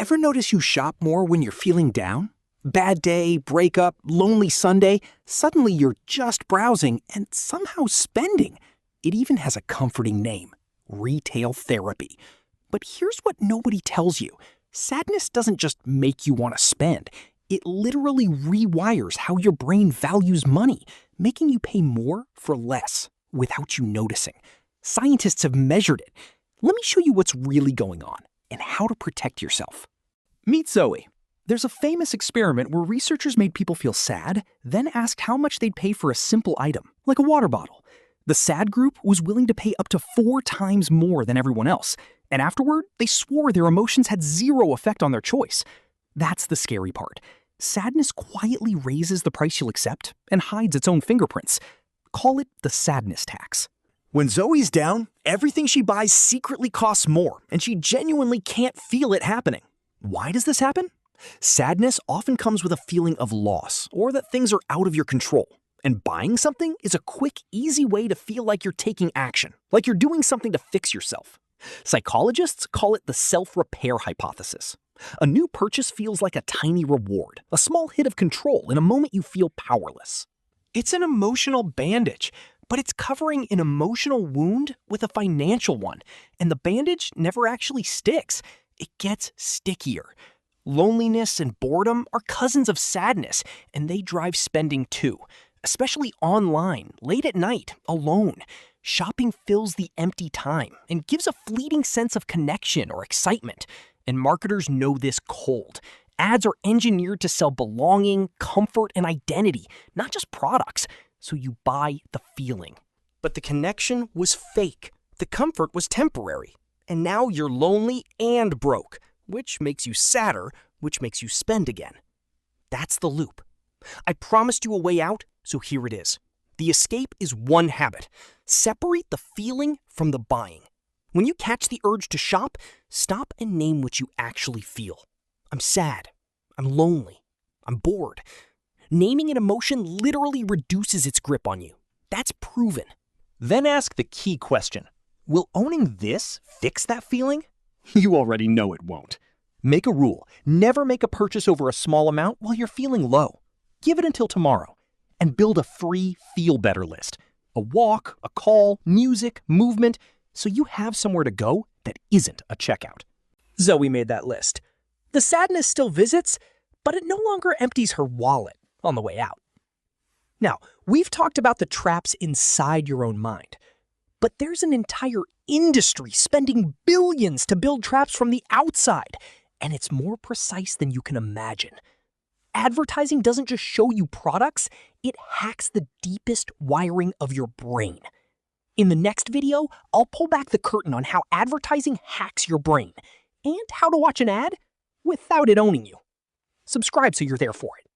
Ever notice you shop more when you're feeling down? Bad day, breakup, lonely Sunday, suddenly you're just browsing and somehow spending. It even has a comforting name, retail therapy. But here's what nobody tells you. Sadness doesn't just make you want to spend. It literally rewires how your brain values money, making you pay more for less without you noticing. Scientists have measured it. Let me show you what's really going on and how to protect yourself. Meet Zoe. There's a famous experiment where researchers made people feel sad, then asked how much they'd pay for a simple item, like a water bottle. The sad group was willing to pay up to 4 times more than everyone else, and afterward, they swore their emotions had zero effect on their choice. That's the scary part. Sadness quietly raises the price you'll accept and hides its own fingerprints. Call it the sadness tax. When Zoe's down, everything she buys secretly costs more, and she genuinely can't feel it happening. Why does this happen? Sadness often comes with a feeling of loss, or that things are out of your control. And buying something is a quick, easy way to feel like you're taking action, like you're doing something to fix yourself. Psychologists call it the self-repair hypothesis. A new purchase feels like a tiny reward, a small hit of control in a moment you feel powerless. It's an emotional bandage, but it's covering an emotional wound with a financial one, and the bandage never actually sticks. It gets stickier. Loneliness and boredom are cousins of sadness, and they drive spending too, especially online, late at night, alone. Shopping fills the empty time and gives a fleeting sense of connection or excitement, and marketers know this cold. Ads are engineered to sell belonging, comfort, and identity, not just products, so you buy the feeling. But the connection was fake. The comfort was temporary. And now you're lonely and broke, which makes you sadder, which makes you spend again. That's the loop. I promised you a way out, so here it is. The escape is one habit. Separate the feeling from the buying. When you catch the urge to shop, stop and name what you actually feel. I'm sad. I'm lonely. I'm bored. Naming an emotion literally reduces its grip on you. That's proven. Then ask the key question. Will owning this fix that feeling? You already know it won't. Make a rule. Never make a purchase over a small amount while you're feeling low. Give it until tomorrow. And build a free Feel Better list. A walk, a call, music, movement, so you have somewhere to go that isn't a checkout. Zoe made that list. The sadness still visits, but it no longer empties her wallet on the way out. Now, we've talked about the traps inside your own mind. But there's an entire industry spending billions to build traps from the outside, and it's more precise than you can imagine. Advertising doesn't just show you products, it hacks the deepest wiring of your brain. In the next video, I'll pull back the curtain on how advertising hacks your brain, and how to watch an ad without it owning you. Subscribe so you're there for it.